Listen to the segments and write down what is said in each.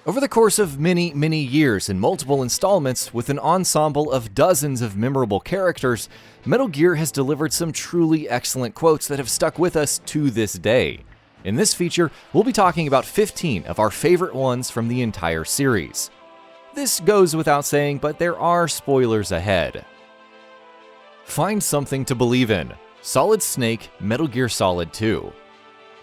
Over the course of many, many years in multiple installments with an ensemble of dozens of memorable characters, Metal Gear has delivered some truly excellent quotes that have stuck with us to this day. In this feature, we'll be talking about 15 of our favorite ones from the entire series. This goes without saying, but there are spoilers ahead. Find something to believe in. Solid Snake, Metal Gear Solid 2.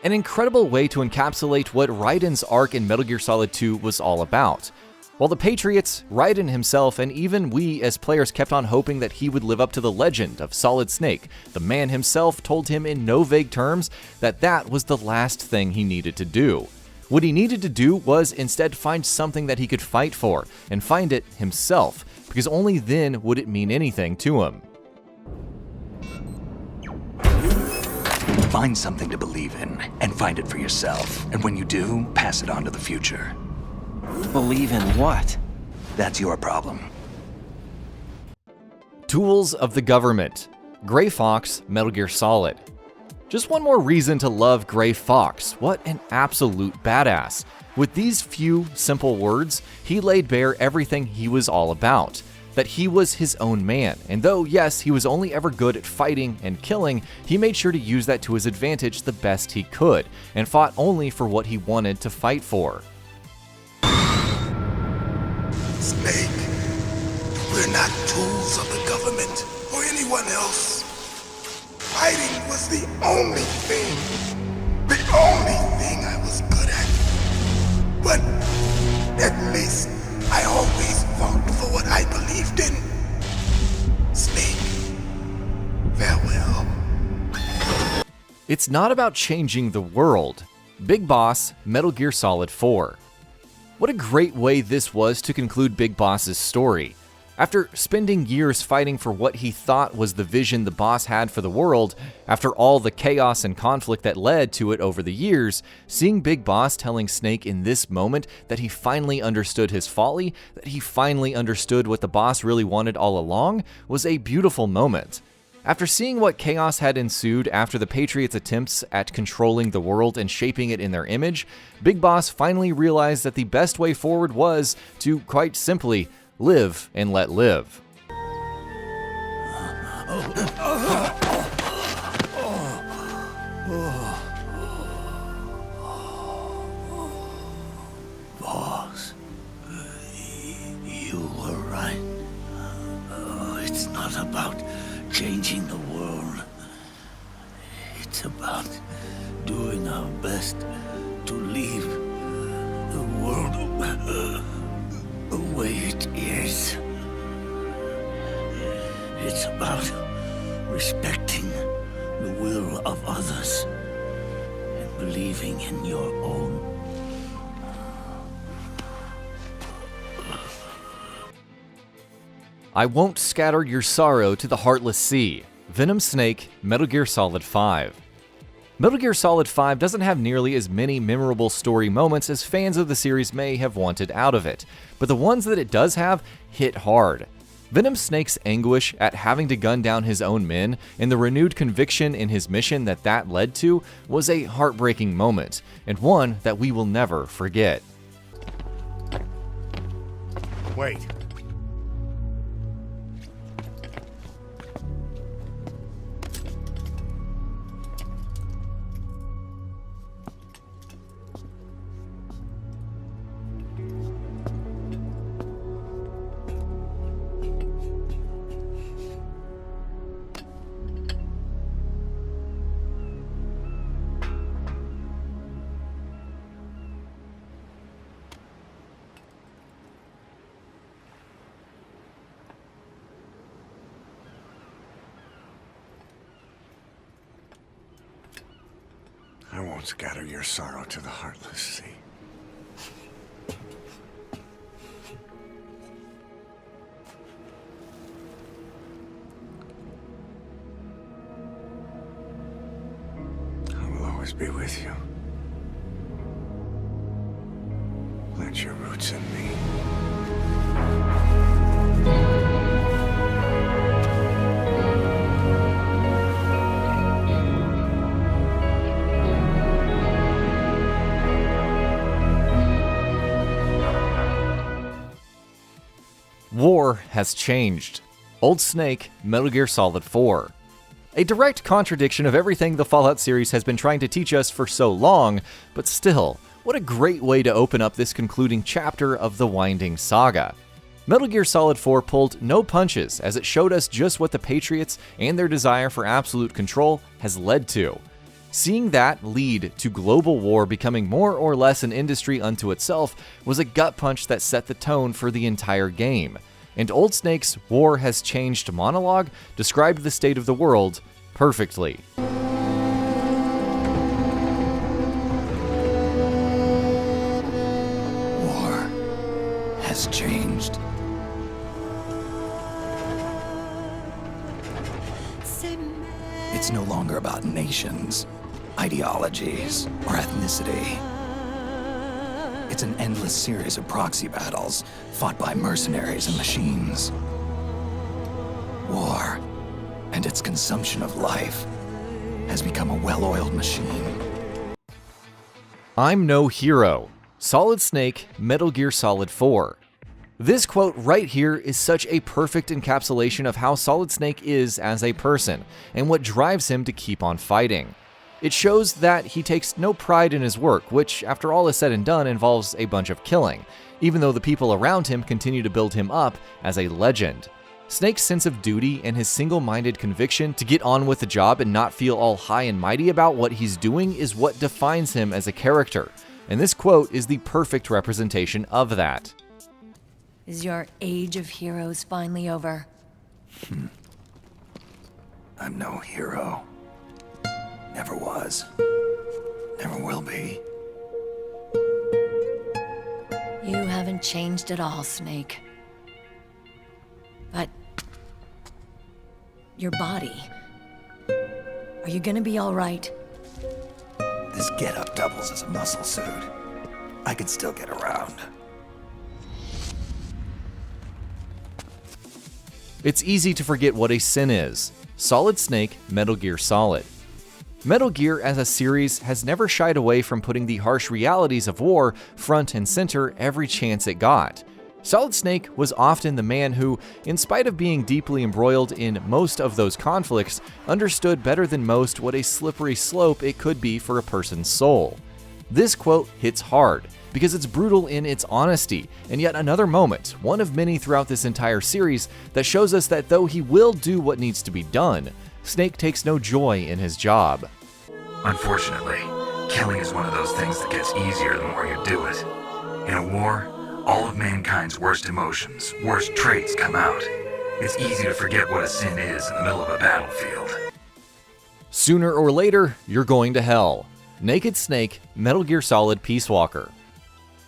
An incredible way to encapsulate what Raiden's arc in Metal Gear Solid 2 was all about. While the Patriots, Raiden himself, and even we as players kept on hoping that he would live up to the legend of Solid Snake, the man himself told him in no vague terms that that was the last thing he needed to do. What he needed to do was instead find something that he could fight for, and find it himself, because only then would it mean anything to him. Find something to believe in, and find it for yourself. And when you do, pass it on to the future. Believe in what? That's your problem. Tools of the Government. Gray Fox, Metal Gear Solid. Just one more reason to love Gray Fox. What an absolute badass. With these few simple words, he laid bare everything he was all about. That he was his own man, and though yes, he was only ever good at fighting and killing, he made sure to use that to his advantage the best he could, and fought only for what he wanted to fight for. Snake, we're not tools of the government or anyone else. Fighting was the only thing I was good at. But at least I always fought for what I believed in. Snake, farewell. It's not about changing the world. Big Boss, Metal Gear Solid 4. What a great way this was to conclude Big Boss's story. After spending years fighting for what he thought was the vision the boss had for the world, after all the chaos and conflict that led to it over the years, seeing Big Boss telling Snake in this moment that he finally understood his folly, that he finally understood what the boss really wanted all along, was a beautiful moment. After seeing what chaos had ensued after the Patriots' attempts at controlling the world and shaping it in their image, Big Boss finally realized that the best way forward was to, quite simply, live and let live. Boss, you were right. It's not about changing the world. It's about doing our best to leave the world the way it is. It's about respecting the will of others and believing in your own. I won't scatter your sorrow to the heartless sea. Venom Snake, Metal Gear Solid 5. Metal Gear Solid 5 doesn't have nearly as many memorable story moments as fans of the series may have wanted out of it, but the ones that it does have hit hard. Venom Snake's anguish at having to gun down his own men and the renewed conviction in his mission that led to was a heartbreaking moment, and one that we will never forget. Wait. I won't scatter your sorrow to the heartless sea. I will always be with you. Plant your roots in me. war has changed. Old Snake, Metal Gear Solid 4. A direct contradiction of everything the Fallout series has been trying to teach us for so long, but still, what a great way to open up this concluding chapter of the winding saga. Metal Gear Solid 4 pulled no punches as it showed us just what the Patriots and their desire for absolute control has led to. Seeing that lead to global war becoming more or less an industry unto itself was a gut punch that set the tone for the entire game. And Old Snake's "War Has Changed" monologue described the state of the world perfectly. War has changed. It's no longer about nations, ideologies, or ethnicity. It's an endless series of proxy battles fought by mercenaries and machines. War and its consumption of life has become a well-oiled machine. I'm no hero. Solid Snake, Metal Gear Solid 4. This quote right here is such a perfect encapsulation of how Solid Snake is as a person, and what drives him to keep on fighting. It shows that he takes no pride in his work, which, after all is said and done, involves a bunch of killing, even though the people around him continue to build him up as a legend. Snake's sense of duty and his single-minded conviction to get on with the job and not feel all high and mighty about what he's doing is what defines him as a character, and this quote is the perfect representation of that. Is your age of heroes finally over? I'm no hero. Never was. Never will be. You haven't changed at all, Snake. But... your body... are you gonna be all right? This getup doubles as a muscle suit. I can still get around. It's easy to forget what a sin is. Solid Snake, Metal Gear Solid. Metal Gear as a series has never shied away from putting the harsh realities of war front and center every chance it got. Solid Snake was often the man who, in spite of being deeply embroiled in most of those conflicts, understood better than most what a slippery slope it could be for a person's soul. This quote hits hard, because it's brutal in its honesty, and yet another moment, one of many throughout this entire series, that shows us that though he will do what needs to be done, Snake takes no joy in his job. Unfortunately, killing is one of those things that gets easier the more you do it. In a war, all of mankind's worst emotions, worst traits come out. It's easy to forget what a sin is in the middle of a battlefield. Sooner or later, you're going to hell. Naked Snake, Metal Gear Solid Peace Walker.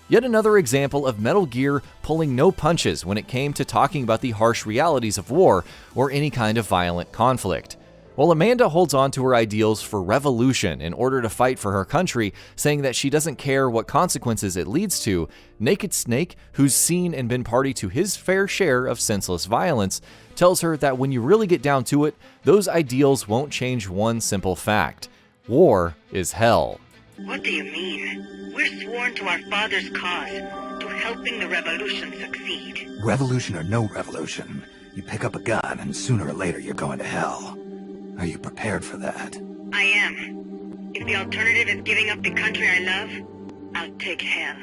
Yet another example of Metal Gear pulling no punches when it came to talking about the harsh realities of war or any kind of violent conflict. While Amanda holds on to her ideals for revolution in order to fight for her country, saying that she doesn't care what consequences it leads to, Naked Snake, who's seen and been party to his fair share of senseless violence, tells her that when you really get down to it, those ideals won't change one simple fact. War is hell. What do you mean? We're sworn to our father's cause, to helping the revolution succeed. Revolution or no revolution, you pick up a gun and sooner or later you're going to hell. Are you prepared for that? I am. If the alternative is giving up the country I love, I'll take hell.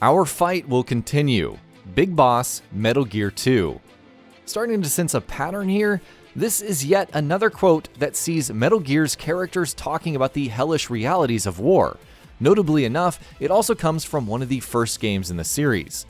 Our fight will continue. Big Boss, Metal Gear 2. Starting to sense a pattern here, this is yet another quote that sees Metal Gear's characters talking about the hellish realities of war. Notably enough, it also comes from one of the first games in the series.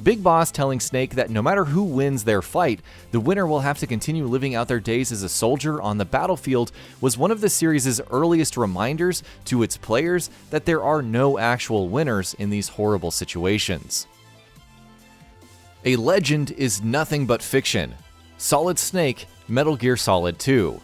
Big Boss telling Snake that no matter who wins their fight, the winner will have to continue living out their days as a soldier on the battlefield was one of the series' earliest reminders to its players that there are no actual winners in these horrible situations. A legend is nothing but fiction. Solid Snake, Metal Gear Solid 2.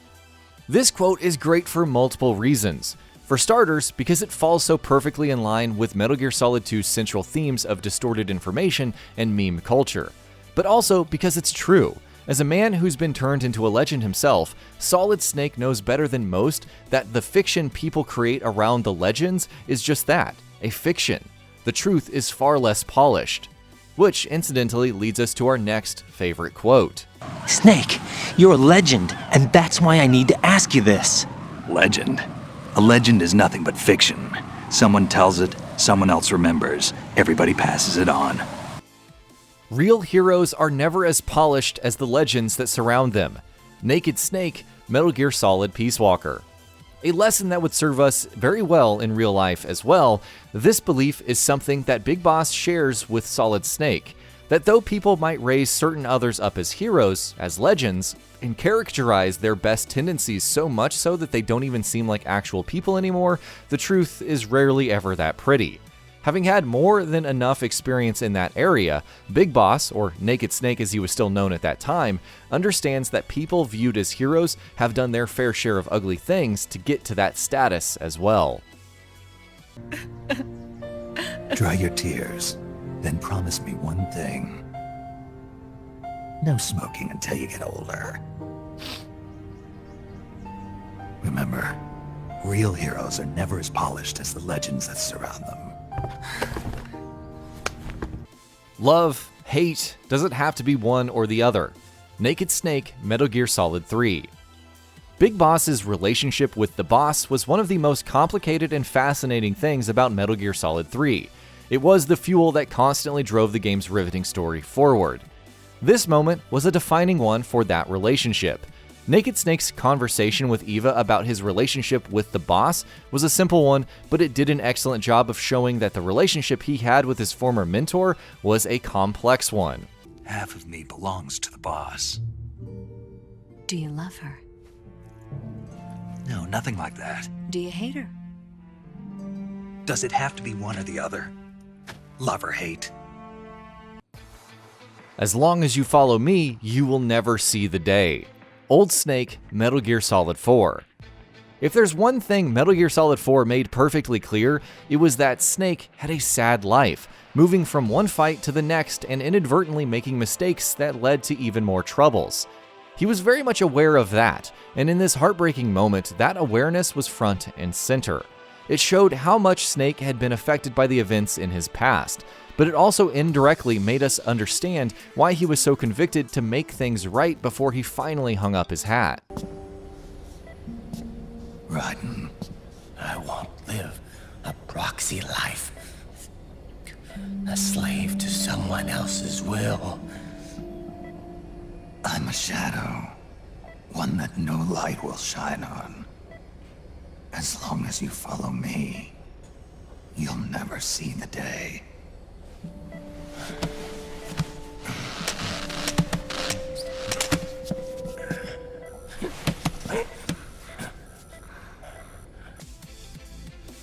This quote is great for multiple reasons. For starters, because it falls so perfectly in line with Metal Gear Solid 2's central themes of distorted information and meme culture. But also because it's true. As a man who's been turned into a legend himself, Solid Snake knows better than most that the fiction people create around the legends is just that, a fiction. The truth is far less polished. which incidentally leads us to our next favorite quote. Snake, you're a legend, and that's why I need to ask you this. Legend? A legend is nothing but fiction. Someone tells it, someone else remembers. Everybody passes it on. Real heroes are never as polished as the legends that surround them. Naked Snake, Metal Gear Solid Peace Walker. A lesson that would serve us very well in real life as well. This belief is something that Big Boss shares with Solid Snake, that though people might raise certain others up as heroes, as legends, and characterize their best tendencies so much so that they don't even seem like actual people anymore, the truth is rarely ever that pretty. Having had more than enough experience in that area, Big Boss, or Naked Snake as he was still known at that time, understands that people viewed as heroes have done their fair share of ugly things to get to that status as well. Dry your tears, then promise me one thing. No smoking until you get older. Remember, real heroes are never as polished as the legends that surround them. Love, hate, does it have to be one or the other? Naked Snake, Metal Gear Solid 3. Big Boss's relationship with the boss was one of the most complicated and fascinating things about Metal Gear Solid 3. It was the fuel that constantly drove the game's riveting story forward. This moment was a defining one for that relationship. Naked Snake's conversation with Eva about his relationship with the boss was a simple one, but it did an excellent job of showing that the relationship he had with his former mentor was a complex one. Half of me belongs to the boss. Do you love her? No, nothing like that. Do you hate her? Does it have to be one or the other? Love or hate? As long as you follow me, you will never see the day. Old Snake, Metal Gear Solid 4. If there's one thing Metal Gear Solid 4 made perfectly clear, it was that Snake had a sad life, moving from one fight to the next and inadvertently making mistakes that led to even more troubles. He was very much aware of that, and in this heartbreaking moment, that awareness was front and center. It showed how much Snake had been affected by the events in his past, but it also indirectly made us understand why he was so convicted to make things right before he finally hung up his hat. Raiden, I won't live a proxy life. A slave to someone else's will. I'm a shadow, one that no light will shine on. As long as you follow me, you'll never see the day.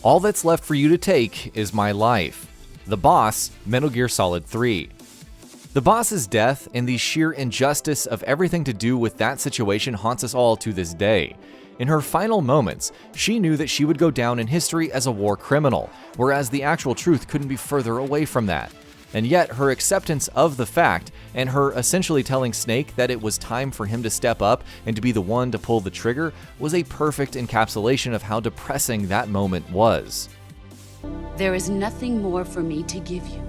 All that's left for you to take is my life. The Boss, Metal Gear Solid 3. The boss's death and the sheer injustice of everything to do with that situation haunts us all to this day. In her final moments, she knew that she would go down in history as a war criminal, whereas the actual truth couldn't be further away from that. And yet, her acceptance of the fact, and her essentially telling Snake that it was time for him to step up and to be the one to pull the trigger, was a perfect encapsulation of how depressing that moment was. There is nothing more for me to give you.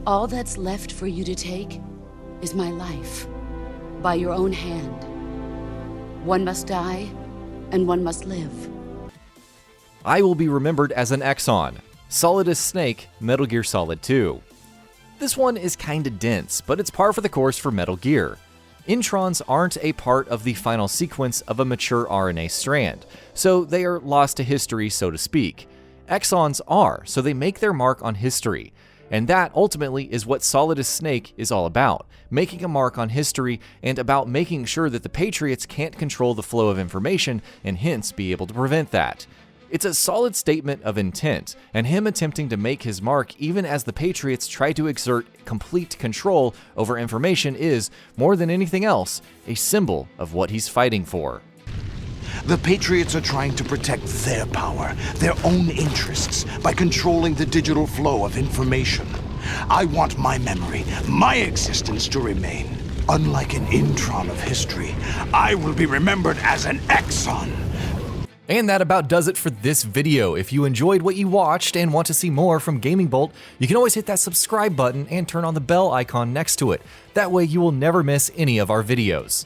All that's left for you to take is my life, by your own hand. One must die, and one must live. I will be remembered as an Exxon. Solid as Snake, Metal Gear Solid 2. This one is kinda dense, but it's par for the course for Metal Gear. Introns aren't a part of the final sequence of a mature RNA strand, so they are lost to history, so to speak. Exons are, so they make their mark on history. And that ultimately is what Solid as Snake is all about, making a mark on history and about making sure that the Patriots can't control the flow of information and hence be able to prevent that. It's a solid statement of intent, and him attempting to make his mark even as the Patriots try to exert complete control over information is, more than anything else, a symbol of what he's fighting for. The Patriots are trying to protect their power, their own interests, by controlling the digital flow of information. I want my memory, my existence to remain. Unlike an intron of history, I will be remembered as an exon. And that about does it for this video. If you enjoyed what you watched and want to see more from Gaming Bolt, you can always hit that subscribe button and turn on the bell icon next to it. That way you will never miss any of our videos.